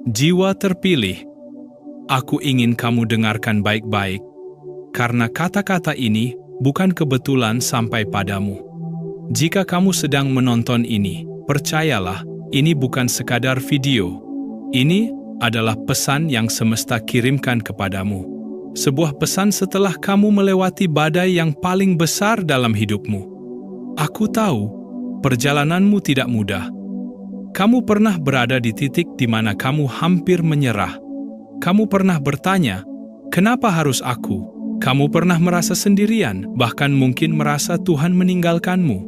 Jiwa terpilih, aku ingin kamu dengarkan baik-baik, karena kata-kata ini bukan kebetulan sampai padamu. Jika kamu sedang menonton ini, percayalah, ini bukan sekadar video. Ini adalah pesan yang semesta kirimkan kepadamu. Sebuah pesan setelah kamu melewati badai yang paling besar dalam hidupmu. Aku tahu, perjalananmu tidak mudah. Kamu pernah berada di titik di mana kamu hampir menyerah. Kamu pernah bertanya, kenapa harus aku? Kamu pernah merasa sendirian, bahkan mungkin merasa Tuhan meninggalkanmu.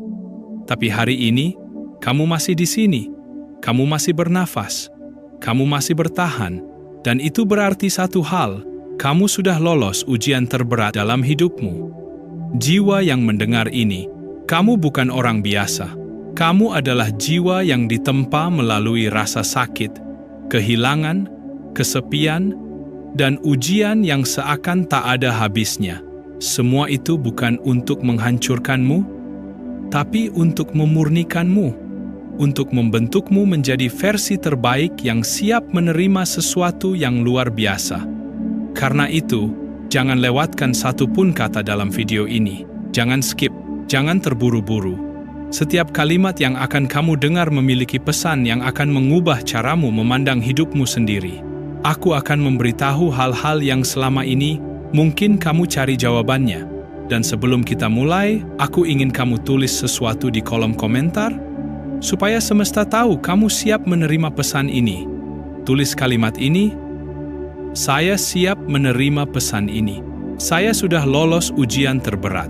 Tapi hari ini, kamu masih di sini. Kamu masih bernafas. Kamu masih bertahan. Dan itu berarti satu hal, kamu sudah lolos ujian terberat dalam hidupmu. Jiwa yang mendengar ini, kamu bukan orang biasa. Kamu adalah jiwa yang ditempa melalui rasa sakit, kehilangan, kesepian, dan ujian yang seakan tak ada habisnya. Semua itu bukan untuk menghancurkanmu, tapi untuk memurnikanmu, untuk membentukmu menjadi versi terbaik yang siap menerima sesuatu yang luar biasa. Karena itu, jangan lewatkan satu pun kata dalam video ini. Jangan skip, jangan terburu-buru. Setiap kalimat yang akan kamu dengar memiliki pesan yang akan mengubah caramu memandang hidupmu sendiri. Aku akan memberitahu hal-hal yang selama ini mungkin kamu cari jawabannya. Dan sebelum kita mulai, aku ingin kamu tulis sesuatu di kolom komentar, supaya semesta tahu kamu siap menerima pesan ini. Tulis kalimat ini, saya siap menerima pesan ini. Saya sudah lolos ujian terberat.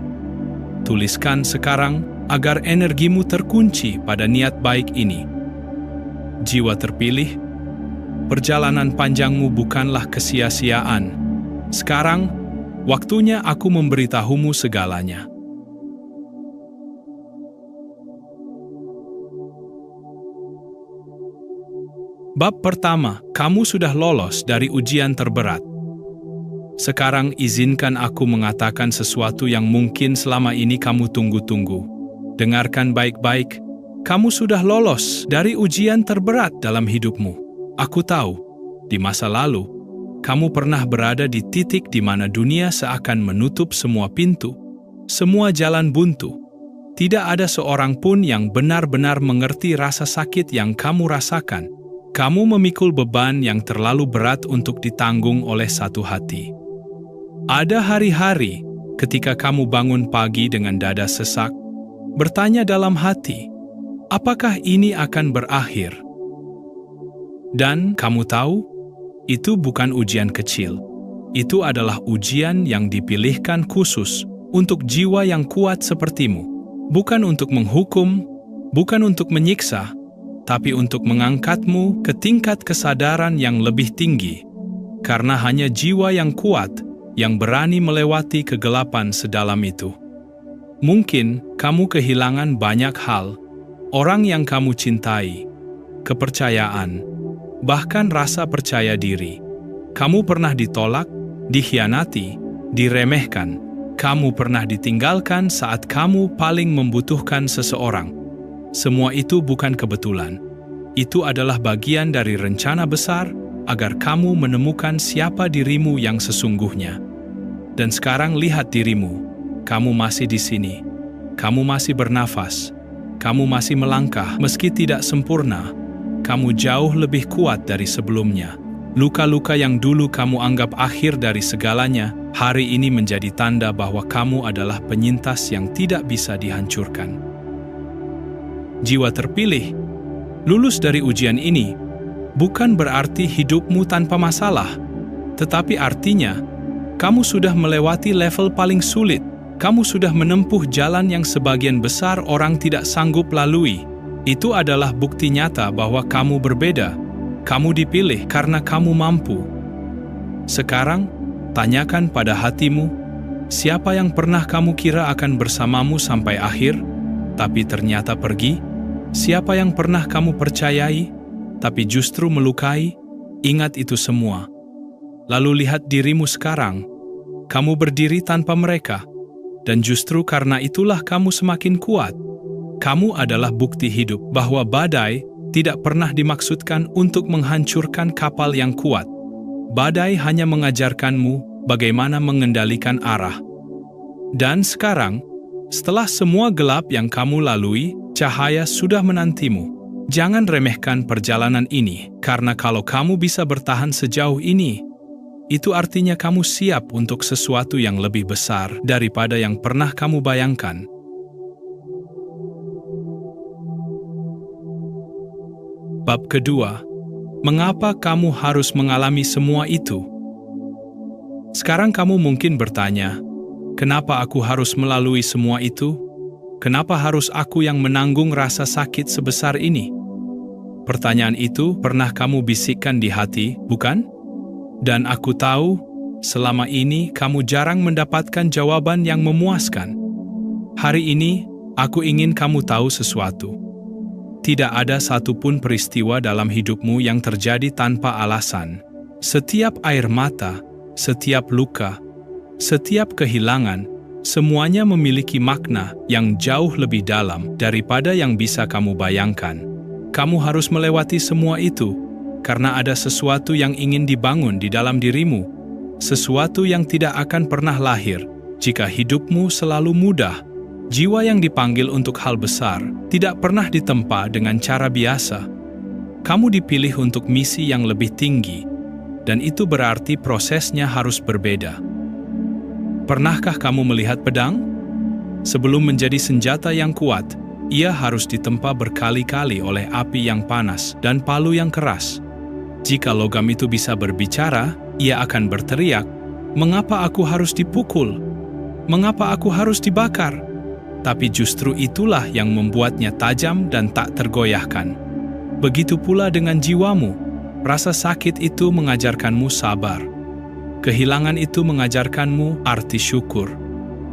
Tuliskan sekarang, agar energimu terkunci pada niat baik ini. Jiwa terpilih, perjalanan panjangmu bukanlah kesia-siaan. Sekarang, waktunya aku memberitahumu segalanya. Bab pertama, kamu sudah lolos dari ujian terberat. Sekarang izinkan aku mengatakan sesuatu yang mungkin selama ini kamu tunggu-tunggu. Dengarkan baik-baik, kamu sudah lolos dari ujian terberat dalam hidupmu. Aku tahu, di masa lalu, kamu pernah berada di titik di mana dunia seakan menutup semua pintu, semua jalan buntu. Tidak ada seorang pun yang benar-benar mengerti rasa sakit yang kamu rasakan. Kamu memikul beban yang terlalu berat untuk ditanggung oleh satu hati. Ada hari-hari ketika kamu bangun pagi dengan dada sesak, bertanya dalam hati, apakah ini akan berakhir? Dan kamu tahu, itu bukan ujian kecil. Itu adalah ujian yang dipilihkan khusus untuk jiwa yang kuat sepertimu. Bukan untuk menghukum, bukan untuk menyiksa, tapi untuk mengangkatmu ke tingkat kesadaran yang lebih tinggi. Karena hanya jiwa yang kuat yang berani melewati kegelapan sedalam itu. Mungkin kamu kehilangan banyak hal, orang yang kamu cintai, kepercayaan, bahkan rasa percaya diri. Kamu pernah ditolak, dikhianati, diremehkan. Kamu pernah ditinggalkan saat kamu paling membutuhkan seseorang. Semua itu bukan kebetulan. Itu adalah bagian dari rencana besar agar kamu menemukan siapa dirimu yang sesungguhnya. Dan sekarang lihat dirimu. Kamu masih di sini. Kamu masih bernafas. Kamu masih melangkah meski tidak sempurna. Kamu jauh lebih kuat dari sebelumnya. Luka-luka yang dulu kamu anggap akhir dari segalanya, hari ini menjadi tanda bahwa kamu adalah penyintas yang tidak bisa dihancurkan. Jiwa terpilih, lulus dari ujian ini, bukan berarti hidupmu tanpa masalah, tetapi artinya, kamu sudah melewati level paling sulit. Kamu sudah menempuh jalan yang sebagian besar orang tidak sanggup lalui. Itu adalah bukti nyata bahwa kamu berbeda. Kamu dipilih karena kamu mampu. Sekarang, tanyakan pada hatimu, siapa yang pernah kamu kira akan bersamamu sampai akhir, tapi ternyata pergi? Siapa yang pernah kamu percayai, tapi justru melukai? Ingat itu semua. Lalu lihat dirimu sekarang. Kamu berdiri tanpa mereka. Dan justru karena itulah kamu semakin kuat. Kamu adalah bukti hidup bahwa badai tidak pernah dimaksudkan untuk menghancurkan kapal yang kuat. Badai hanya mengajarkanmu bagaimana mengendalikan arah. Dan sekarang, setelah semua gelap yang kamu lalui, cahaya sudah menantimu. Jangan remehkan perjalanan ini, karena kalau kamu bisa bertahan sejauh ini, itu artinya kamu siap untuk sesuatu yang lebih besar daripada yang pernah kamu bayangkan. Bab kedua, mengapa kamu harus mengalami semua itu? Sekarang kamu mungkin bertanya, kenapa aku harus melalui semua itu? Kenapa harus aku yang menanggung rasa sakit sebesar ini? Pertanyaan itu pernah kamu bisikkan di hati, bukan? Dan aku tahu, selama ini kamu jarang mendapatkan jawaban yang memuaskan. Hari ini, aku ingin kamu tahu sesuatu. Tidak ada satupun peristiwa dalam hidupmu yang terjadi tanpa alasan. Setiap air mata, setiap luka, setiap kehilangan, semuanya memiliki makna yang jauh lebih dalam daripada yang bisa kamu bayangkan. Kamu harus melewati semua itu, karena ada sesuatu yang ingin dibangun di dalam dirimu, sesuatu yang tidak akan pernah lahir jika hidupmu selalu mudah. Jiwa yang dipanggil untuk hal besar tidak pernah ditempa dengan cara biasa. Kamu dipilih untuk misi yang lebih tinggi, dan itu berarti prosesnya harus berbeda. Pernahkah kamu melihat pedang? Sebelum menjadi senjata yang kuat, ia harus ditempa berkali-kali oleh api yang panas dan palu yang keras. Jika logam itu bisa berbicara, ia akan berteriak, "Mengapa aku harus dipukul? Mengapa aku harus dibakar?" Tapi justru itulah yang membuatnya tajam dan tak tergoyahkan. Begitu pula dengan jiwamu. Rasa sakit itu mengajarkanmu sabar. Kehilangan itu mengajarkanmu arti syukur.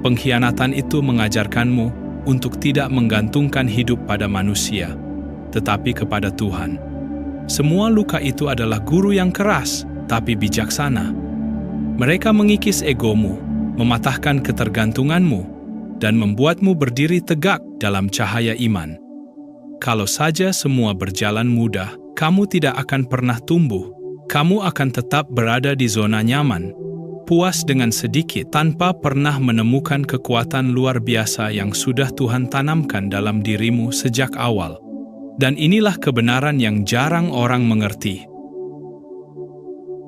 Pengkhianatan itu mengajarkanmu untuk tidak menggantungkan hidup pada manusia, tetapi kepada Tuhan. Semua luka itu adalah guru yang keras, tapi bijaksana. Mereka mengikis egomu, mematahkan ketergantunganmu, dan membuatmu berdiri tegak dalam cahaya iman. Kalau saja semua berjalan mudah, kamu tidak akan pernah tumbuh. Kamu akan tetap berada di zona nyaman, puas dengan sedikit tanpa pernah menemukan kekuatan luar biasa yang sudah Tuhan tanamkan dalam dirimu sejak awal. Dan inilah kebenaran yang jarang orang mengerti.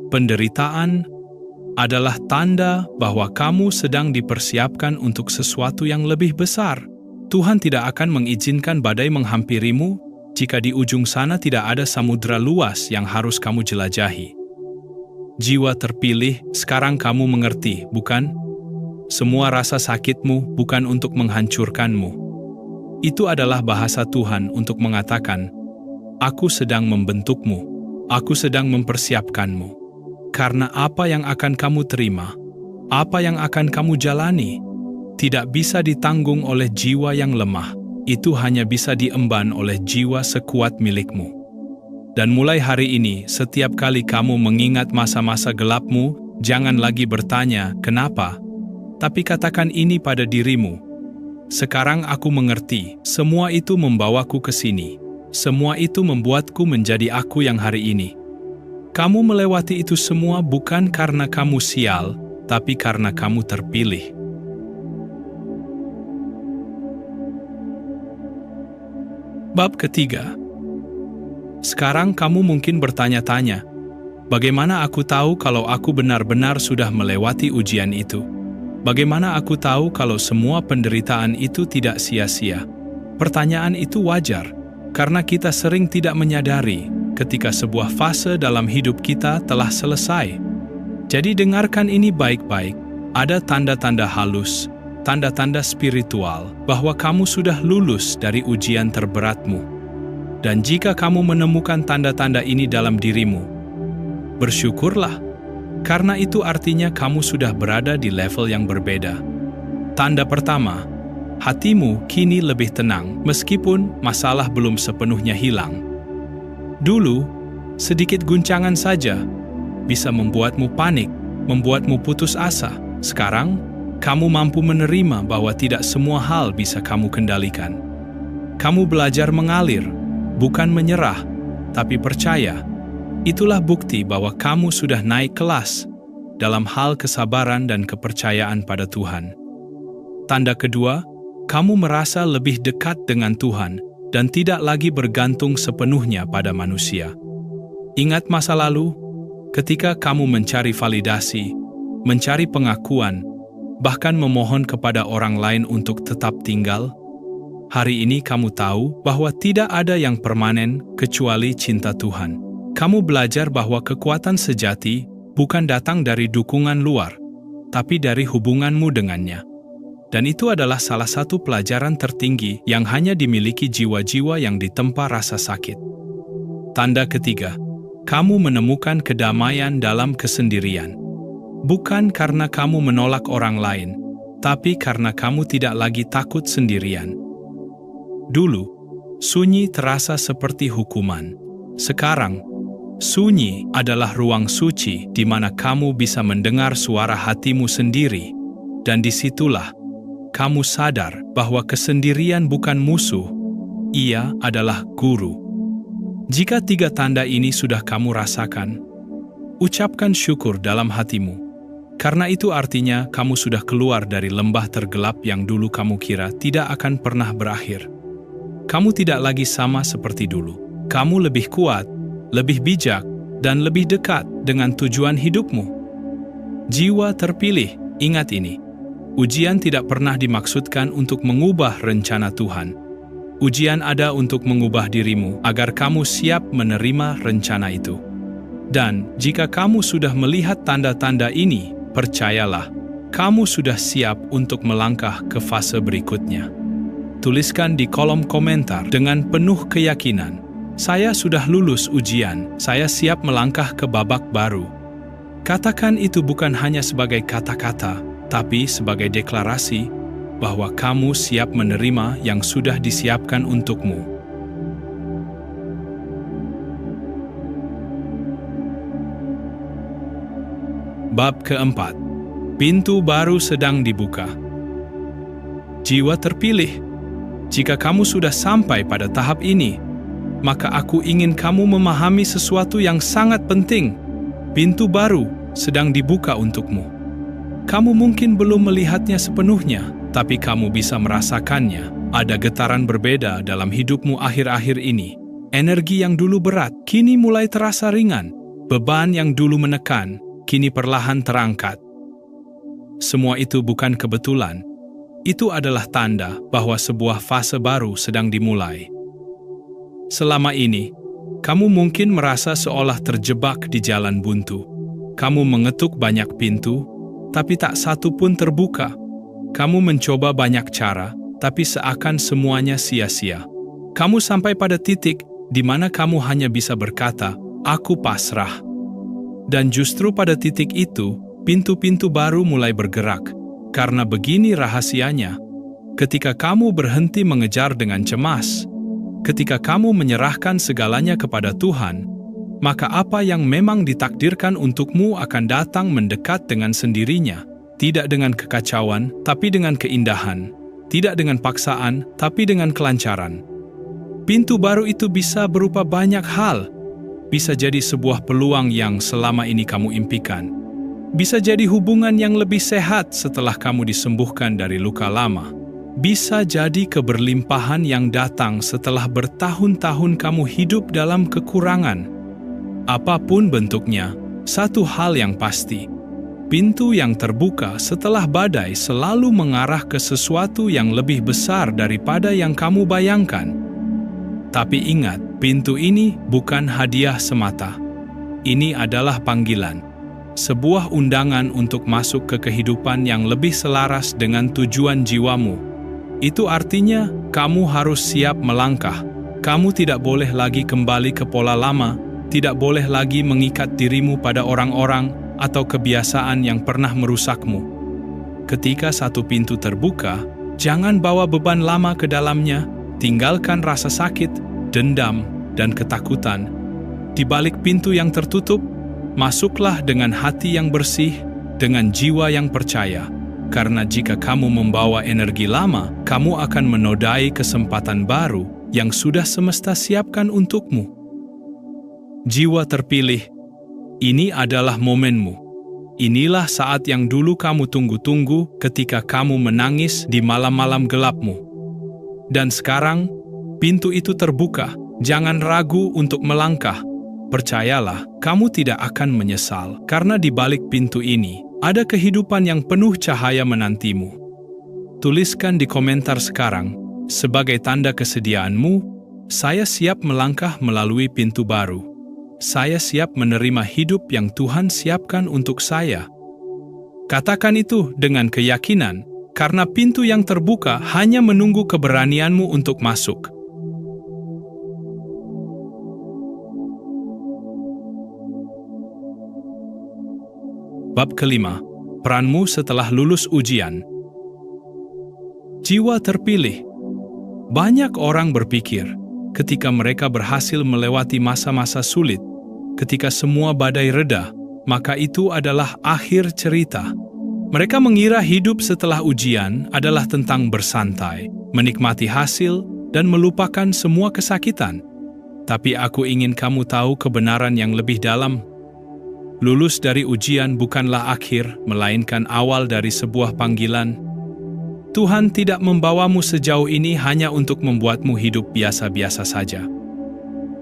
Penderitaan adalah tanda bahwa kamu sedang dipersiapkan untuk sesuatu yang lebih besar. Tuhan tidak akan mengizinkan badai menghampirimu jika di ujung sana tidak ada samudera luas yang harus kamu jelajahi. Jiwa terpilih, sekarang kamu mengerti, bukan? Semua rasa sakitmu bukan untuk menghancurkanmu. Itu adalah bahasa Tuhan untuk mengatakan, "Aku sedang membentukmu, aku sedang mempersiapkanmu." Karena apa yang akan kamu terima, apa yang akan kamu jalani, tidak bisa ditanggung oleh jiwa yang lemah. Itu hanya bisa diemban oleh jiwa sekuat milikmu. Dan mulai hari ini, setiap kali kamu mengingat masa-masa gelapmu, jangan lagi bertanya, "Kenapa?" Tapi katakan ini pada dirimu, "Sekarang aku mengerti, semua itu membawaku ke sini. Semua itu membuatku menjadi aku yang hari ini." Kamu melewati itu semua bukan karena kamu sial, tapi karena kamu terpilih. Bab ketiga. Sekarang kamu mungkin bertanya-tanya, bagaimana aku tahu kalau aku benar-benar sudah melewati ujian itu? Bagaimana aku tahu kalau semua penderitaan itu tidak sia-sia? Pertanyaan itu wajar, karena kita sering tidak menyadari ketika sebuah fase dalam hidup kita telah selesai. Jadi dengarkan ini baik-baik, ada tanda-tanda halus, tanda-tanda spiritual bahwa kamu sudah lulus dari ujian terberatmu. Dan jika kamu menemukan tanda-tanda ini dalam dirimu, bersyukurlah, karena itu artinya kamu sudah berada di level yang berbeda. Tanda pertama, hatimu kini lebih tenang meskipun masalah belum sepenuhnya hilang. Dulu, sedikit guncangan saja bisa membuatmu panik, membuatmu putus asa. Sekarang, kamu mampu menerima bahwa tidak semua hal bisa kamu kendalikan. Kamu belajar mengalir, bukan menyerah, tapi percaya. Itulah bukti bahwa kamu sudah naik kelas dalam hal kesabaran dan kepercayaan pada Tuhan. Tanda kedua, kamu merasa lebih dekat dengan Tuhan dan tidak lagi bergantung sepenuhnya pada manusia. Ingat masa lalu, ketika kamu mencari validasi, mencari pengakuan, bahkan memohon kepada orang lain untuk tetap tinggal? Hari ini kamu tahu bahwa tidak ada yang permanen kecuali cinta Tuhan. Kamu belajar bahwa kekuatan sejati bukan datang dari dukungan luar, tapi dari hubunganmu dengannya. Dan itu adalah salah satu pelajaran tertinggi yang hanya dimiliki jiwa-jiwa yang ditempa rasa sakit. Tanda ketiga, kamu menemukan kedamaian dalam kesendirian. Bukan karena kamu menolak orang lain, tapi karena kamu tidak lagi takut sendirian. Dulu, sunyi terasa seperti hukuman. Sekarang, sunyi adalah ruang suci di mana kamu bisa mendengar suara hatimu sendiri, dan disitulah kamu sadar bahwa kesendirian bukan musuh, ia adalah guru. Jika tiga tanda ini sudah kamu rasakan, ucapkan syukur dalam hatimu, karena itu artinya kamu sudah keluar dari lembah tergelap yang dulu kamu kira tidak akan pernah berakhir. Kamu tidak lagi sama seperti dulu. Kamu lebih kuat, lebih bijak, dan lebih dekat dengan tujuan hidupmu. Jiwa terpilih, ingat ini. Ujian tidak pernah dimaksudkan untuk mengubah rencana Tuhan. Ujian ada untuk mengubah dirimu agar kamu siap menerima rencana itu. Dan jika kamu sudah melihat tanda-tanda ini, percayalah, kamu sudah siap untuk melangkah ke fase berikutnya. Tuliskan di kolom komentar dengan penuh keyakinan, "Saya sudah lulus ujian, saya siap melangkah ke babak baru." Katakan itu bukan hanya sebagai kata-kata, tapi sebagai deklarasi bahwa kamu siap menerima yang sudah disiapkan untukmu. Bab keempat, pintu baru sedang dibuka. Jiwa terpilih, jika kamu sudah sampai pada tahap ini, maka aku ingin kamu memahami sesuatu yang sangat penting. Pintu baru sedang dibuka untukmu. Kamu mungkin belum melihatnya sepenuhnya, tapi kamu bisa merasakannya. Ada getaran berbeda dalam hidupmu akhir-akhir ini. Energi yang dulu berat, kini mulai terasa ringan. Beban yang dulu menekan, kini perlahan terangkat. Semua itu bukan kebetulan. Itu adalah tanda bahwa sebuah fase baru sedang dimulai. Selama ini, kamu mungkin merasa seolah terjebak di jalan buntu. Kamu mengetuk banyak pintu, tapi tak satu pun terbuka. Kamu mencoba banyak cara, tapi seakan semuanya sia-sia. Kamu sampai pada titik di mana kamu hanya bisa berkata, "Aku pasrah." Dan justru pada titik itu, pintu-pintu baru mulai bergerak. Karena begini rahasianya, ketika kamu berhenti mengejar dengan cemas, ketika kamu menyerahkan segalanya kepada Tuhan, maka apa yang memang ditakdirkan untukmu akan datang mendekat dengan sendirinya, tidak dengan kekacauan, tapi dengan keindahan, tidak dengan paksaan, tapi dengan kelancaran. Pintu baru itu bisa berupa banyak hal, bisa jadi sebuah peluang yang selama ini kamu impikan. Bisa jadi hubungan yang lebih sehat setelah kamu disembuhkan dari luka lama. Bisa jadi keberlimpahan yang datang setelah bertahun-tahun kamu hidup dalam kekurangan. Apapun bentuknya, satu hal yang pasti, pintu yang terbuka setelah badai selalu mengarah ke sesuatu yang lebih besar daripada yang kamu bayangkan. Tapi ingat, pintu ini bukan hadiah semata. Ini adalah panggilan. Sebuah undangan untuk masuk ke kehidupan yang lebih selaras dengan tujuan jiwamu. Itu artinya kamu harus siap melangkah. Kamu tidak boleh lagi kembali ke pola lama, tidak boleh lagi mengikat dirimu pada orang-orang atau kebiasaan yang pernah merusakmu. Ketika satu pintu terbuka, jangan bawa beban lama ke dalamnya, tinggalkan rasa sakit, dendam, dan ketakutan. Di balik pintu yang tertutup, masuklah dengan hati yang bersih, dengan jiwa yang percaya. Karena jika kamu membawa energi lama, kamu akan menodai kesempatan baru yang sudah semesta siapkan untukmu. Jiwa terpilih, ini adalah momenmu. Inilah saat yang dulu kamu tunggu-tunggu ketika kamu menangis di malam-malam gelapmu. Dan sekarang, pintu itu terbuka. Jangan ragu untuk melangkah. Percayalah, kamu tidak akan menyesal, karena di balik pintu ini ada kehidupan yang penuh cahaya menantimu. Tuliskan di komentar sekarang, sebagai tanda kesediaanmu, saya siap melangkah melalui pintu baru. Saya siap menerima hidup yang Tuhan siapkan untuk saya. Katakan itu dengan keyakinan, karena pintu yang terbuka hanya menunggu keberanianmu untuk masuk. Bab kelima, peranmu setelah lulus ujian. Jiwa terpilih. Banyak orang berpikir, ketika mereka berhasil melewati masa-masa sulit, ketika semua badai reda, maka itu adalah akhir cerita. Mereka mengira hidup setelah ujian adalah tentang bersantai, menikmati hasil, dan melupakan semua kesakitan. Tapi aku ingin kamu tahu kebenaran yang lebih dalam. Lulus dari ujian bukanlah akhir, melainkan awal dari sebuah panggilan. Tuhan tidak membawamu sejauh ini hanya untuk membuatmu hidup biasa-biasa saja.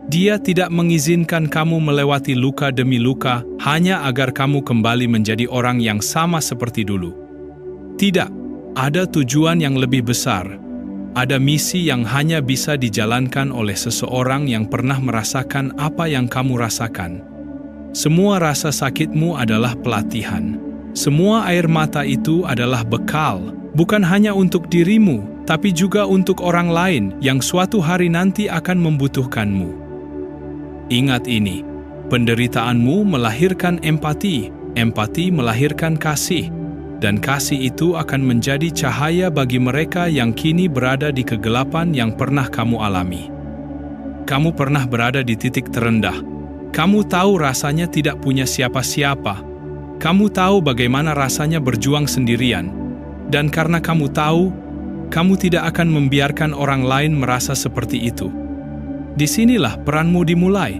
Dia tidak mengizinkan kamu melewati luka demi luka hanya agar kamu kembali menjadi orang yang sama seperti dulu. Tidak, ada tujuan yang lebih besar. Ada misi yang hanya bisa dijalankan oleh seseorang yang pernah merasakan apa yang kamu rasakan. Semua rasa sakitmu adalah pelatihan. Semua air mata itu adalah bekal, bukan hanya untuk dirimu, tapi juga untuk orang lain yang suatu hari nanti akan membutuhkanmu. Ingat ini, penderitaanmu melahirkan empati, empati melahirkan kasih, dan kasih itu akan menjadi cahaya bagi mereka yang kini berada di kegelapan yang pernah kamu alami. Kamu pernah berada di titik terendah. Kamu tahu rasanya tidak punya siapa-siapa. Kamu tahu bagaimana rasanya berjuang sendirian. Dan karena kamu tahu, kamu tidak akan membiarkan orang lain merasa seperti itu. Disinilah peranmu dimulai.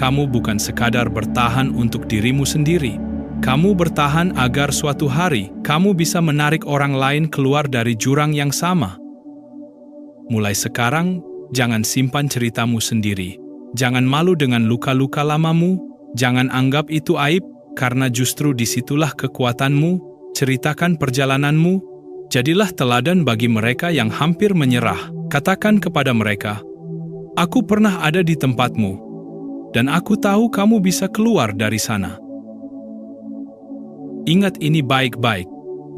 Kamu bukan sekadar bertahan untuk dirimu sendiri. Kamu bertahan agar suatu hari kamu bisa menarik orang lain keluar dari jurang yang sama. Mulai sekarang, jangan simpan ceritamu sendiri. Jangan malu dengan luka-luka lamamu, jangan anggap itu aib, karena justru disitulah kekuatanmu. Ceritakan perjalananmu, jadilah teladan bagi mereka yang hampir menyerah. Katakan kepada mereka, aku pernah ada di tempatmu, dan aku tahu kamu bisa keluar dari sana. Ingat ini baik-baik,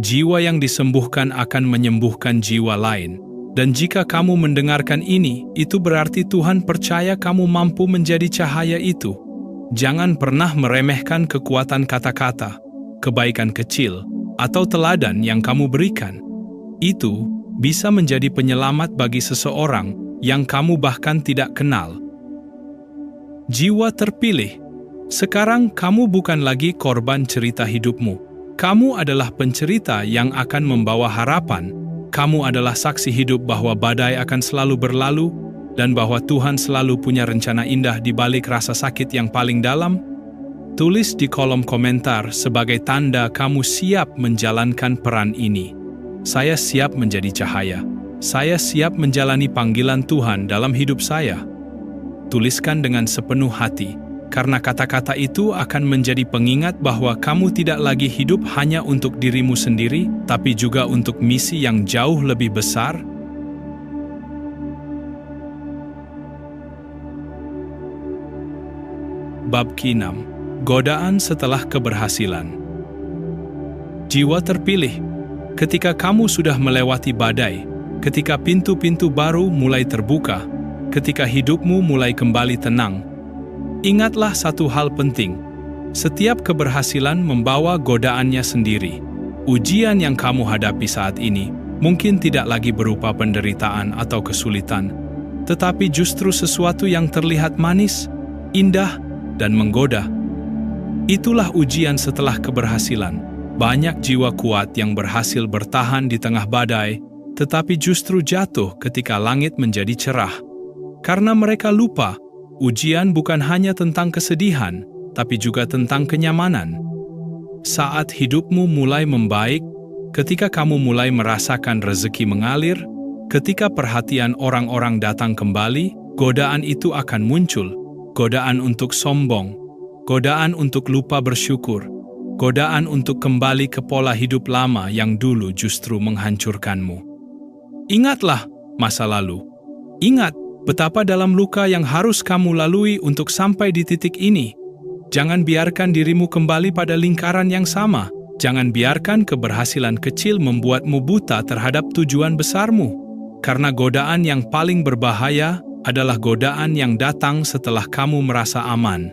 jiwa yang disembuhkan akan menyembuhkan jiwa lain. Dan jika kamu mendengarkan ini, itu berarti Tuhan percaya kamu mampu menjadi cahaya itu. Jangan pernah meremehkan kekuatan kata-kata, kebaikan kecil, atau teladan yang kamu berikan. Itu bisa menjadi penyelamat bagi seseorang yang kamu bahkan tidak kenal. Jiwa terpilih. Sekarang kamu bukan lagi korban cerita hidupmu. Kamu adalah pencerita yang akan membawa harapan. Kamu adalah saksi hidup bahwa badai akan selalu berlalu dan bahwa Tuhan selalu punya rencana indah di balik rasa sakit yang paling dalam. Tulis di kolom komentar sebagai tanda kamu siap menjalankan peran ini. Saya siap menjadi cahaya. Saya siap menjalani panggilan Tuhan dalam hidup saya. Tuliskan dengan sepenuh hati. Karena kata-kata itu akan menjadi pengingat bahwa kamu tidak lagi hidup hanya untuk dirimu sendiri, tapi juga untuk misi yang jauh lebih besar. Bab ke-6, godaan setelah keberhasilan. Jiwa terpilih. Ketika kamu sudah melewati badai, ketika pintu-pintu baru mulai terbuka, ketika hidupmu mulai kembali tenang, ingatlah satu hal penting. Setiap keberhasilan membawa godaannya sendiri. Ujian yang kamu hadapi saat ini mungkin tidak lagi berupa penderitaan atau kesulitan, tetapi justru sesuatu yang terlihat manis, indah, dan menggoda. Itulah ujian setelah keberhasilan. Banyak jiwa kuat yang berhasil bertahan di tengah badai, tetapi justru jatuh ketika langit menjadi cerah. Karena mereka lupa, ujian bukan hanya tentang kesedihan, tapi juga tentang kenyamanan. Saat hidupmu mulai membaik, ketika kamu mulai merasakan rezeki mengalir, ketika perhatian orang-orang datang kembali, godaan itu akan muncul. Godaan untuk sombong, godaan untuk lupa bersyukur, godaan untuk kembali ke pola hidup lama yang dulu justru menghancurkanmu. Ingatlah masa lalu. Ingat betapa dalam luka yang harus kamu lalui untuk sampai di titik ini. Jangan biarkan dirimu kembali pada lingkaran yang sama. Jangan biarkan keberhasilan kecil membuatmu buta terhadap tujuan besarmu. Karena godaan yang paling berbahaya adalah godaan yang datang setelah kamu merasa aman.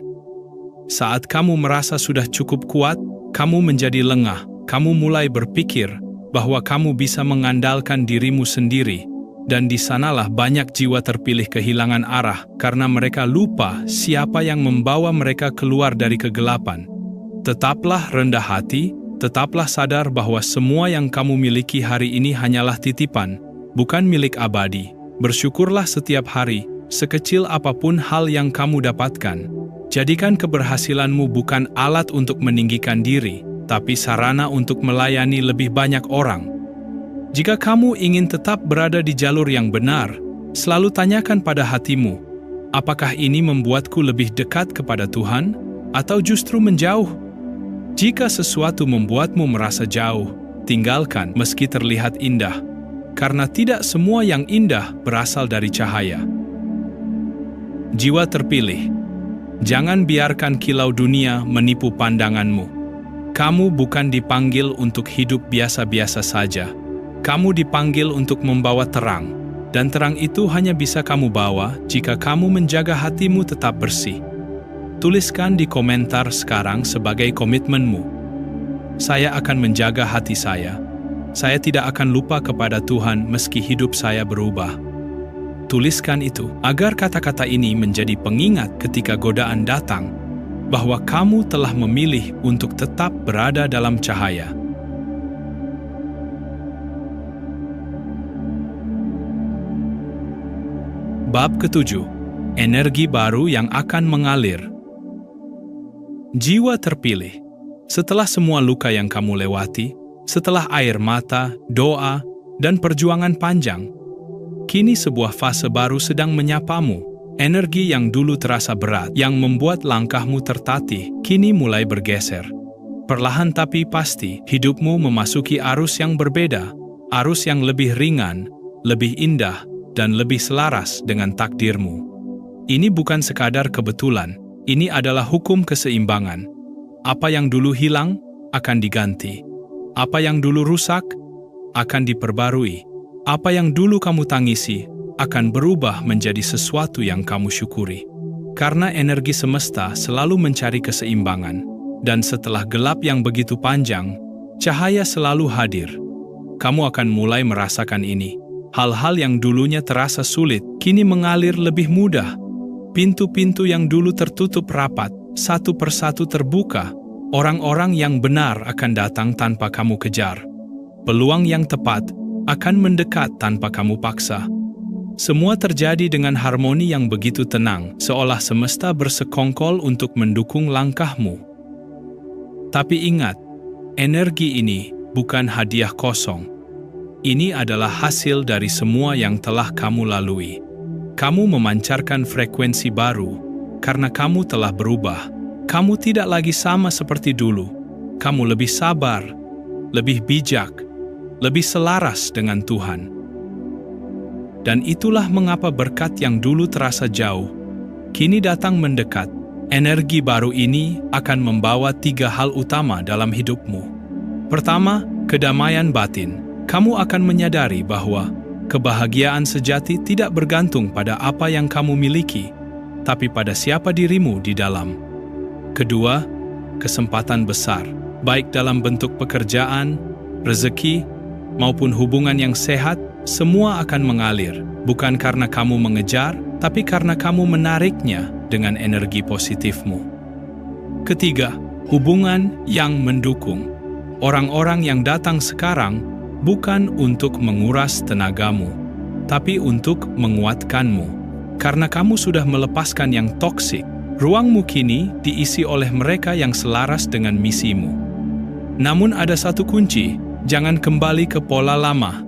Saat kamu merasa sudah cukup kuat, kamu menjadi lengah. Kamu mulai berpikir bahwa kamu bisa mengandalkan dirimu sendiri. Dan di sanalah banyak jiwa terpilih kehilangan arah karena mereka lupa siapa yang membawa mereka keluar dari kegelapan. Tetaplah rendah hati, tetaplah sadar bahwa semua yang kamu miliki hari ini hanyalah titipan, bukan milik abadi. Bersyukurlah setiap hari, sekecil apapun hal yang kamu dapatkan. Jadikan keberhasilanmu bukan alat untuk meninggikan diri, tapi sarana untuk melayani lebih banyak orang. Jika kamu ingin tetap berada di jalur yang benar, selalu tanyakan pada hatimu, apakah ini membuatku lebih dekat kepada Tuhan, atau justru menjauh? Jika sesuatu membuatmu merasa jauh, tinggalkan meski terlihat indah, karena tidak semua yang indah berasal dari cahaya. Jiwa terpilih, jangan biarkan kilau dunia menipu pandanganmu. Kamu bukan dipanggil untuk hidup biasa-biasa saja. Kamu dipanggil untuk membawa terang, dan terang itu hanya bisa kamu bawa jika kamu menjaga hatimu tetap bersih. Tuliskan di komentar sekarang sebagai komitmenmu. Saya akan menjaga hati saya. Saya tidak akan lupa kepada Tuhan meski hidup saya berubah. Tuliskan itu agar kata-kata ini menjadi pengingat ketika godaan datang, bahwa kamu telah memilih untuk tetap berada dalam cahaya. Bab ke-7. Energi baru yang akan mengalir. Jiwa terpilih. Setelah semua luka yang kamu lewati, setelah air mata, doa, dan perjuangan panjang, kini sebuah fase baru sedang menyapamu. Energi yang dulu terasa berat, yang membuat langkahmu tertatih, kini mulai bergeser. Perlahan tapi pasti, hidupmu memasuki arus yang berbeda, arus yang lebih ringan, lebih indah, dan lebih selaras dengan takdirmu. Ini bukan sekadar kebetulan, ini adalah hukum keseimbangan. Apa yang dulu hilang, akan diganti. Apa yang dulu rusak, akan diperbarui. Apa yang dulu kamu tangisi, akan berubah menjadi sesuatu yang kamu syukuri. Karena energi semesta selalu mencari keseimbangan, dan setelah gelap yang begitu panjang, cahaya selalu hadir. Kamu akan mulai merasakan ini. Hal-hal yang dulunya terasa sulit, kini mengalir lebih mudah. Pintu-pintu yang dulu tertutup rapat, satu persatu terbuka. Orang-orang yang benar akan datang tanpa kamu kejar. Peluang yang tepat akan mendekat tanpa kamu paksa. Semua terjadi dengan harmoni yang begitu tenang, seolah semesta bersekongkol untuk mendukung langkahmu. Tapi ingat, energi ini bukan hadiah kosong. Ini adalah hasil dari semua yang telah kamu lalui. Kamu memancarkan frekuensi baru, karena kamu telah berubah. Kamu tidak lagi sama seperti dulu. Kamu lebih sabar, lebih bijak, lebih selaras dengan Tuhan. Dan itulah mengapa berkat yang dulu terasa jauh, kini datang mendekat. Energi baru ini akan membawa 3 hal utama dalam hidupmu. Pertama, kedamaian batin. Kamu akan menyadari bahwa kebahagiaan sejati tidak bergantung pada apa yang kamu miliki, tapi pada siapa dirimu di dalam. Kedua, kesempatan besar, baik dalam bentuk pekerjaan, rezeki, maupun hubungan yang sehat, semua akan mengalir, bukan karena kamu mengejar, tapi karena kamu menariknya dengan energi positifmu. Ketiga, hubungan yang mendukung. Orang-orang yang datang sekarang bukan untuk menguras tenagamu, tapi untuk menguatkanmu. karena kamu sudah melepaskan yang toksik. Ruangmu kini diisi oleh mereka yang selaras dengan misimu. Namun ada satu kunci, jangan kembali ke pola lama.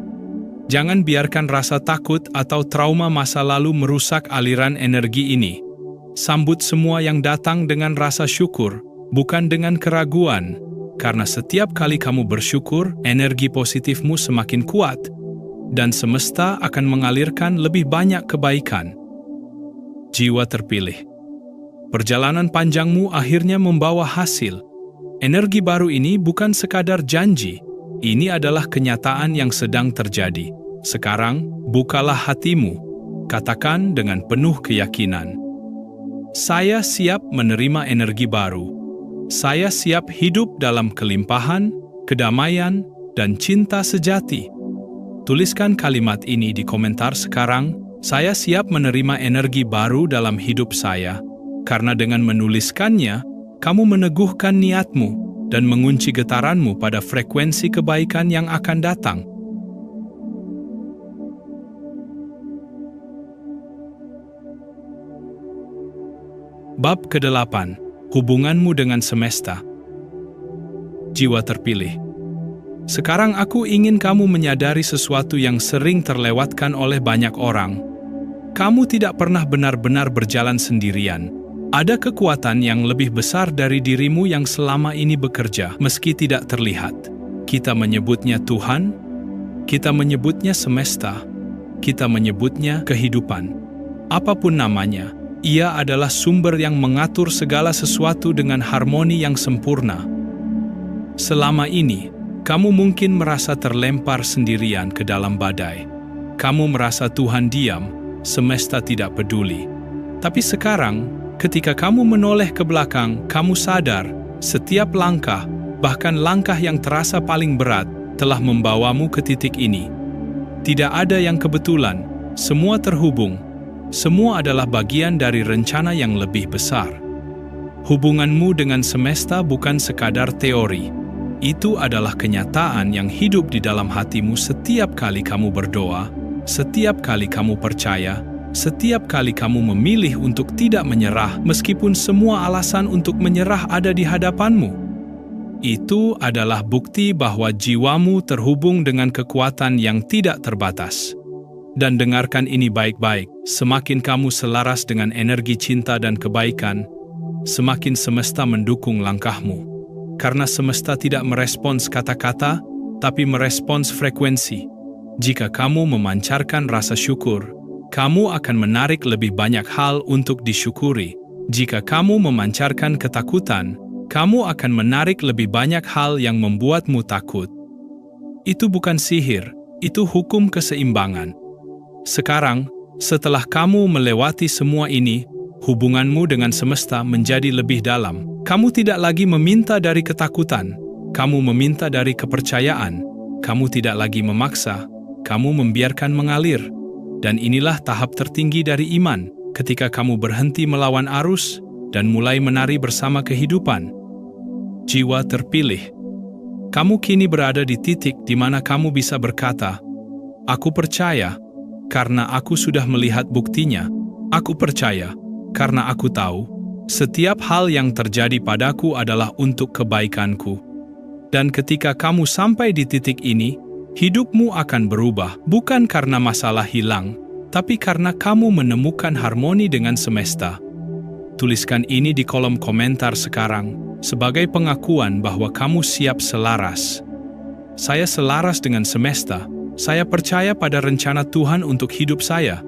Jangan biarkan rasa takut atau trauma masa lalu merusak aliran energi ini. Sambut semua yang datang dengan rasa syukur, bukan dengan keraguan. Karena setiap kali kamu bersyukur, energi positifmu semakin kuat, dan semesta akan mengalirkan lebih banyak kebaikan. Jiwa terpilih. Perjalanan panjangmu akhirnya membawa hasil. Energi baru ini bukan sekadar janji, ini adalah kenyataan yang sedang terjadi. Sekarang, bukalah hatimu, katakan dengan penuh keyakinan. Saya siap menerima energi baru. Saya siap hidup dalam kelimpahan, kedamaian, dan cinta sejati. Tuliskan kalimat ini di komentar sekarang, saya siap menerima energi baru dalam hidup saya. Karena dengan menuliskannya, kamu meneguhkan niatmu dan mengunci getaranmu pada frekuensi kebaikan yang akan datang. Bab ke-8. Hubunganmu dengan semesta. Jiwa terpilih. Sekarang aku ingin kamu menyadari sesuatu yang sering terlewatkan oleh banyak orang. Kamu tidak pernah benar-benar berjalan sendirian. Ada kekuatan yang lebih besar dari dirimu yang selama ini bekerja, meski tidak terlihat. Kita menyebutnya Tuhan, kita menyebutnya semesta, kita menyebutnya kehidupan. Apapun namanya, Ia adalah sumber yang mengatur segala sesuatu dengan harmoni yang sempurna. Selama ini, kamu mungkin merasa terlempar sendirian ke dalam badai. Kamu merasa Tuhan diam, semesta tidak peduli. Tapi sekarang, ketika kamu menoleh ke belakang, kamu sadar setiap langkah, bahkan langkah yang terasa paling berat, telah membawamu ke titik ini. Tidak ada yang kebetulan, semua terhubung. Semua adalah bagian dari rencana yang lebih besar. Hubunganmu dengan semesta bukan sekadar teori. Itu adalah kenyataan yang hidup di dalam hatimu setiap kali kamu berdoa, setiap kali kamu percaya, setiap kali kamu memilih untuk tidak menyerah meskipun semua alasan untuk menyerah ada di hadapanmu. Itu adalah bukti bahwa jiwamu terhubung dengan kekuatan yang tidak terbatas. Dan dengarkan ini baik-baik, semakin kamu selaras dengan energi cinta dan kebaikan, semakin semesta mendukung langkahmu. Karena semesta tidak merespons kata-kata, tapi merespons frekuensi. Jika kamu memancarkan rasa syukur, kamu akan menarik lebih banyak hal untuk disyukuri. Jika kamu memancarkan ketakutan, kamu akan menarik lebih banyak hal yang membuatmu takut. Itu bukan sihir, itu hukum keseimbangan. Sekarang, setelah kamu melewati semua ini, hubunganmu dengan semesta menjadi lebih dalam. Kamu tidak lagi meminta dari ketakutan, kamu meminta dari kepercayaan. Kamu tidak lagi memaksa, kamu membiarkan mengalir. Dan inilah tahap tertinggi dari iman, ketika kamu berhenti melawan arus dan mulai menari bersama kehidupan. Jiwa terpilih. Kamu kini berada di titik di mana kamu bisa berkata, "Aku percaya, karena aku sudah melihat buktinya. Aku percaya, karena aku tahu, setiap hal yang terjadi padaku adalah untuk kebaikanku." Dan ketika kamu sampai di titik ini, hidupmu akan berubah, bukan karena masalah hilang, tapi karena kamu menemukan harmoni dengan semesta. Tuliskan ini di kolom komentar sekarang, sebagai pengakuan bahwa kamu siap selaras. Saya selaras dengan semesta. Saya percaya pada rencana Tuhan untuk hidup saya.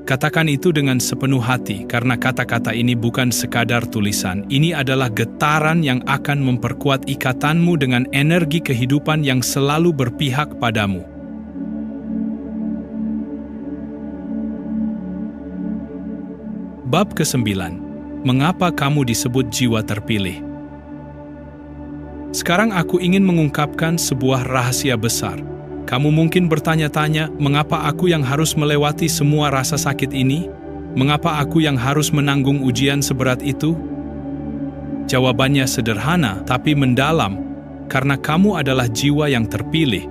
Katakan itu dengan sepenuh hati, karena kata-kata ini bukan sekadar tulisan. Ini adalah getaran yang akan memperkuat ikatanmu dengan energi kehidupan yang selalu berpihak padamu. Bab ke-9. Mengapa kamu disebut jiwa terpilih? Sekarang aku ingin mengungkapkan sebuah rahasia besar. Kamu mungkin bertanya-tanya, mengapa aku yang harus melewati semua rasa sakit ini? Mengapa aku yang harus menanggung ujian seberat itu? Jawabannya sederhana, tapi mendalam, karena kamu adalah jiwa yang terpilih.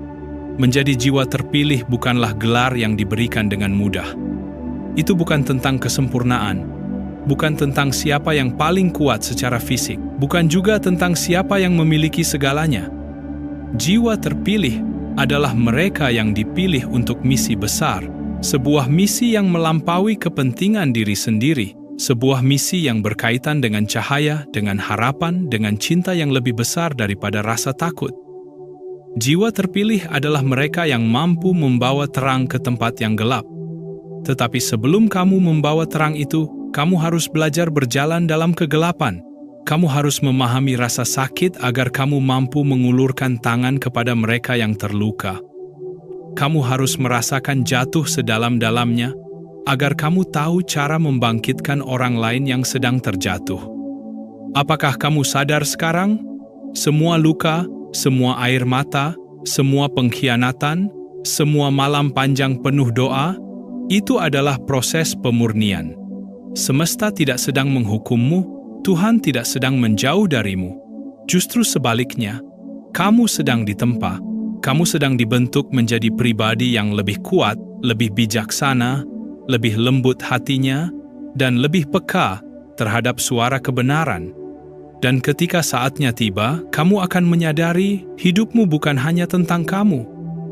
Menjadi jiwa terpilih bukanlah gelar yang diberikan dengan mudah. Itu bukan tentang kesempurnaan, bukan tentang siapa yang paling kuat secara fisik, bukan juga tentang siapa yang memiliki segalanya. Jiwa terpilih adalah mereka yang dipilih untuk misi besar, sebuah misi yang melampaui kepentingan diri sendiri, sebuah misi yang berkaitan dengan cahaya, dengan harapan, dengan cinta yang lebih besar daripada rasa takut. Jiwa terpilih adalah mereka yang mampu membawa terang ke tempat yang gelap. Tetapi sebelum kamu membawa terang itu, kamu harus belajar berjalan dalam kegelapan. Kamu harus memahami rasa sakit agar kamu mampu mengulurkan tangan kepada mereka yang terluka. Kamu harus merasakan jatuh sedalam-dalamnya, agar kamu tahu cara membangkitkan orang lain yang sedang terjatuh. Apakah kamu sadar sekarang? Semua luka, semua air mata, semua pengkhianatan, semua malam panjang penuh doa, itu adalah proses pemurnian. Semesta tidak sedang menghukummu, Tuhan tidak sedang menjauh darimu. Justru sebaliknya, kamu sedang ditempa, kamu sedang dibentuk menjadi pribadi yang lebih kuat, lebih bijaksana, lebih lembut hatinya, dan lebih peka terhadap suara kebenaran. Dan ketika saatnya tiba, kamu akan menyadari hidupmu bukan hanya tentang kamu.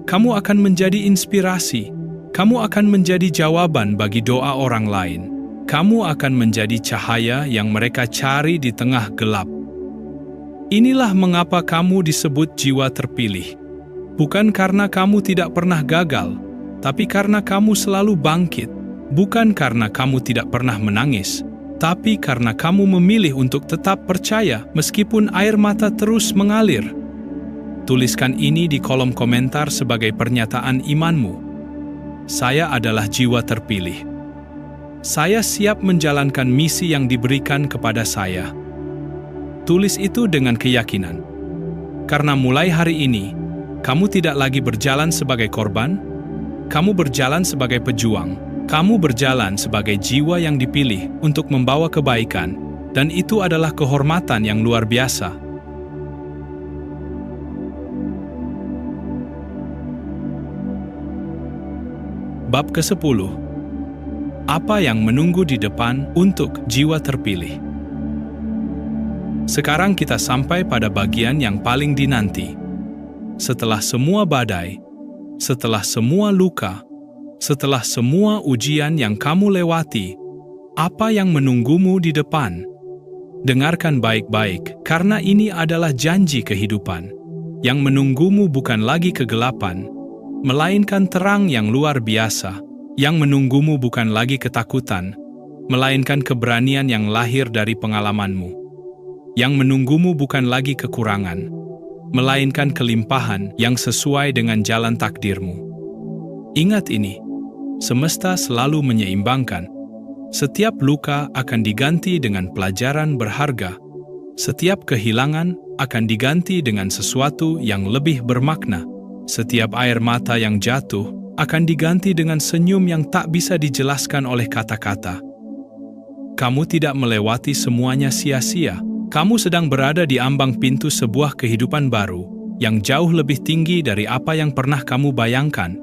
Kamu akan menjadi inspirasi. Kamu akan menjadi jawaban bagi doa orang lain. Kamu akan menjadi cahaya yang mereka cari di tengah gelap. Inilah mengapa kamu disebut jiwa terpilih. Bukan karena kamu tidak pernah gagal, tapi karena kamu selalu bangkit. Bukan karena kamu tidak pernah menangis, tapi karena kamu memilih untuk tetap percaya meskipun air mata terus mengalir. Tuliskan ini di kolom komentar sebagai pernyataan imanmu. Saya adalah jiwa terpilih. Saya siap menjalankan misi yang diberikan kepada saya. Tulis itu dengan keyakinan. Karena mulai hari ini, kamu tidak lagi berjalan sebagai korban, kamu berjalan sebagai pejuang. Kamu berjalan sebagai jiwa yang dipilih untuk membawa kebaikan, dan itu adalah kehormatan yang luar biasa. Bab ke-10. Apa yang menunggu di depan untuk jiwa terpilih? Sekarang kita sampai pada bagian yang paling dinanti. Setelah semua badai, setelah semua luka, setelah semua ujian yang kamu lewati, apa yang menunggumu di depan? Dengarkan baik-baik, karena ini adalah janji kehidupan. Yang menunggumu bukan lagi kegelapan, melainkan terang yang luar biasa. Yang menunggumu bukan lagi ketakutan, melainkan keberanian yang lahir dari pengalamanmu. Yang menunggumu bukan lagi kekurangan, melainkan kelimpahan yang sesuai dengan jalan takdirmu. Ingat ini, semesta selalu menyeimbangkan. Setiap luka akan diganti dengan pelajaran berharga. Setiap kehilangan akan diganti dengan sesuatu yang lebih bermakna. Setiap air mata yang jatuh akan diganti dengan senyum yang tak bisa dijelaskan oleh kata-kata. Kamu tidak melewati semuanya sia-sia. Kamu sedang berada di ambang pintu sebuah kehidupan baru yang jauh lebih tinggi dari apa yang pernah kamu bayangkan.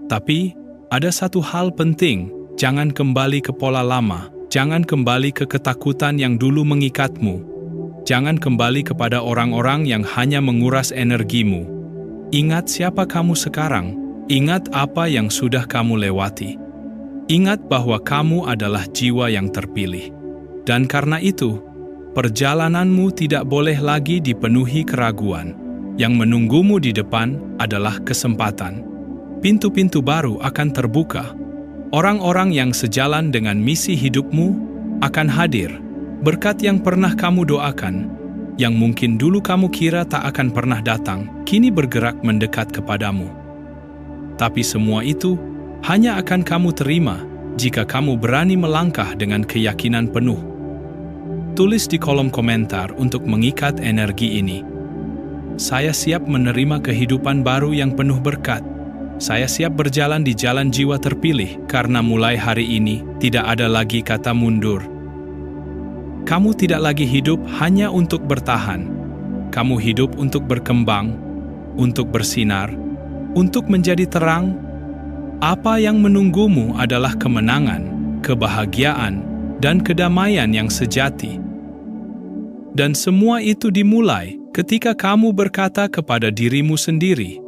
Tapi, ada satu hal penting, jangan kembali ke pola lama, jangan kembali ke ketakutan yang dulu mengikatmu, jangan kembali kepada orang-orang yang hanya menguras energimu. Ingat siapa kamu sekarang. Ingat apa yang sudah kamu lewati. Ingat bahwa kamu adalah jiwa yang terpilih. Dan karena itu, perjalananmu tidak boleh lagi dipenuhi keraguan. Yang menunggumu di depan adalah kesempatan. Pintu-pintu baru akan terbuka. Orang-orang yang sejalan dengan misi hidupmu akan hadir. Berkat yang pernah kamu doakan, yang mungkin dulu kamu kira tak akan pernah datang, kini bergerak mendekat kepadamu. Tapi semua itu hanya akan kamu terima jika kamu berani melangkah dengan keyakinan penuh. Tulis di kolom komentar untuk mengikat energi ini. Saya siap menerima kehidupan baru yang penuh berkat. Saya siap berjalan di jalan jiwa terpilih karena mulai hari ini tidak ada lagi kata mundur. Kamu tidak lagi hidup hanya untuk bertahan. Kamu hidup untuk berkembang, untuk bersinar, untuk menjadi terang. Apa yang menunggumu adalah kemenangan, kebahagiaan, dan kedamaian yang sejati. Dan semua itu dimulai ketika kamu berkata kepada dirimu sendiri,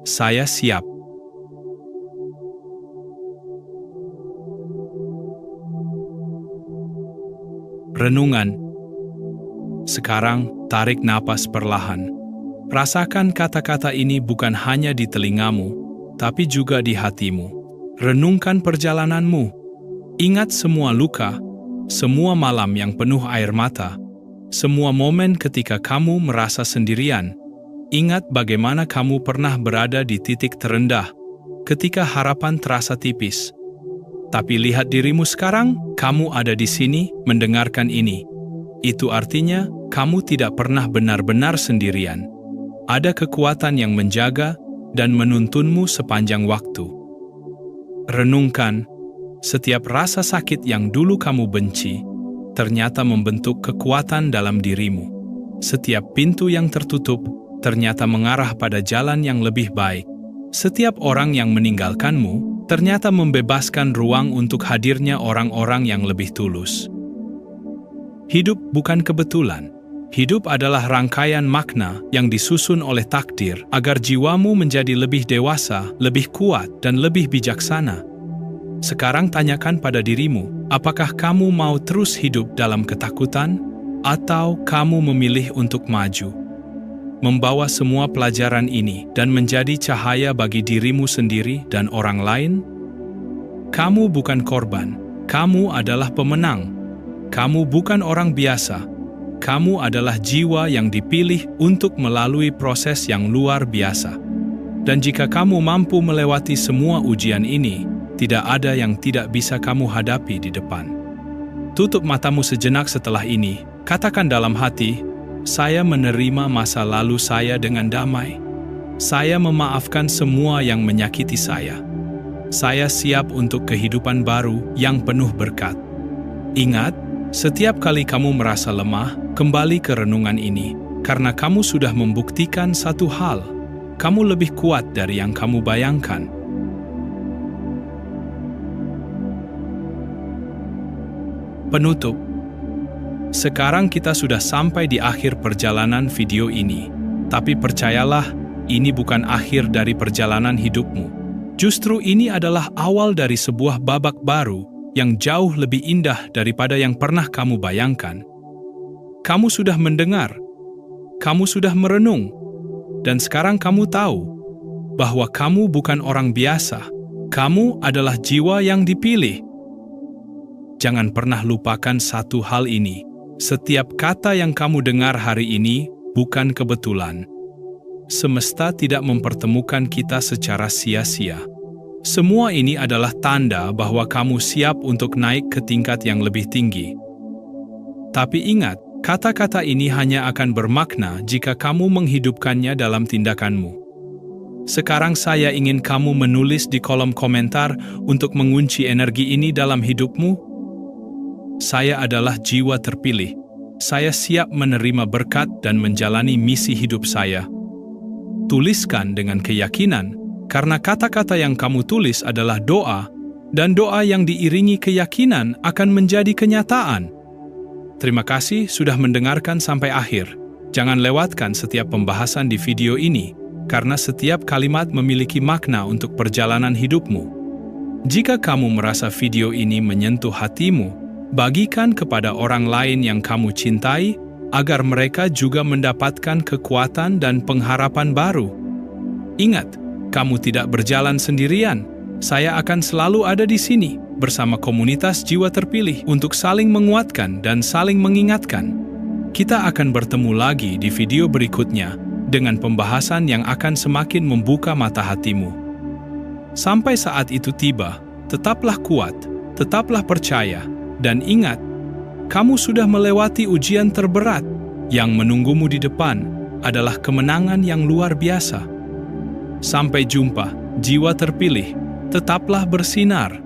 "Saya siap." Renungan. Sekarang, tarik napas perlahan. Rasakan kata-kata ini bukan hanya di telingamu, tapi juga di hatimu. Renungkan perjalananmu. Ingat semua luka, semua malam yang penuh air mata, semua momen ketika kamu merasa sendirian. Ingat bagaimana kamu pernah berada di titik terendah, ketika harapan terasa tipis. Tapi lihat dirimu sekarang, kamu ada di sini mendengarkan ini. Itu artinya, kamu tidak pernah benar-benar sendirian. Ada kekuatan yang menjaga dan menuntunmu sepanjang waktu. Renungkan, setiap rasa sakit yang dulu kamu benci, ternyata membentuk kekuatan dalam dirimu. Setiap pintu yang tertutup, ternyata mengarah pada jalan yang lebih baik. Setiap orang yang meninggalkanmu, ternyata membebaskan ruang untuk hadirnya orang-orang yang lebih tulus. Hidup bukan kebetulan. Hidup adalah rangkaian makna yang disusun oleh takdir agar jiwamu menjadi lebih dewasa, lebih kuat, dan lebih bijaksana. Sekarang tanyakan pada dirimu, apakah kamu mau terus hidup dalam ketakutan, atau kamu memilih untuk maju? Membawa semua pelajaran ini dan menjadi cahaya bagi dirimu sendiri dan orang lain? Kamu bukan korban, kamu adalah pemenang. Kamu bukan orang biasa. Kamu adalah jiwa yang dipilih untuk melalui proses yang luar biasa. Dan jika kamu mampu melewati semua ujian ini, tidak ada yang tidak bisa kamu hadapi di depan. Tutup matamu sejenak setelah ini, katakan dalam hati, "Saya menerima masa lalu saya dengan damai. Saya memaafkan semua yang menyakiti saya. Saya siap untuk kehidupan baru yang penuh berkat." Ingat, setiap kali kamu merasa lemah, kembali ke renungan ini, karena kamu sudah membuktikan satu hal, kamu lebih kuat dari yang kamu bayangkan. Penutup. Sekarang kita sudah sampai di akhir perjalanan video ini, tapi percayalah, ini bukan akhir dari perjalanan hidupmu. Justru ini adalah awal dari sebuah babak baru yang jauh lebih indah daripada yang pernah kamu bayangkan. Kamu sudah mendengar, kamu sudah merenung, dan sekarang kamu tahu bahwa kamu bukan orang biasa. Kamu adalah jiwa yang dipilih. Jangan pernah lupakan satu hal ini. Setiap kata yang kamu dengar hari ini bukan kebetulan. Semesta tidak mempertemukan kita secara sia-sia. Semua ini adalah tanda bahwa kamu siap untuk naik ke tingkat yang lebih tinggi. Tapi ingat, kata-kata ini hanya akan bermakna jika kamu menghidupkannya dalam tindakanmu. Sekarang saya ingin kamu menulis di kolom komentar untuk mengunci energi ini dalam hidupmu. Saya adalah jiwa terpilih. Saya siap menerima berkat dan menjalani misi hidup saya. Tuliskan dengan keyakinan, karena kata-kata yang kamu tulis adalah doa, dan doa yang diiringi keyakinan akan menjadi kenyataan. Terima kasih sudah mendengarkan sampai akhir. Jangan lewatkan setiap pembahasan di video ini, karena setiap kalimat memiliki makna untuk perjalanan hidupmu. Jika kamu merasa video ini menyentuh hatimu, bagikan kepada orang lain yang kamu cintai, agar mereka juga mendapatkan kekuatan dan pengharapan baru. Ingat, kamu tidak berjalan sendirian. Saya akan selalu ada di sini, bersama komunitas jiwa terpilih untuk saling menguatkan dan saling mengingatkan. Kita akan bertemu lagi di video berikutnya, dengan pembahasan yang akan semakin membuka mata hatimu. Sampai saat itu tiba, tetaplah kuat, tetaplah percaya, dan ingat, kamu sudah melewati ujian terberat. Yang menunggumu di depan adalah kemenangan yang luar biasa. Sampai jumpa, jiwa terpilih, tetaplah bersinar.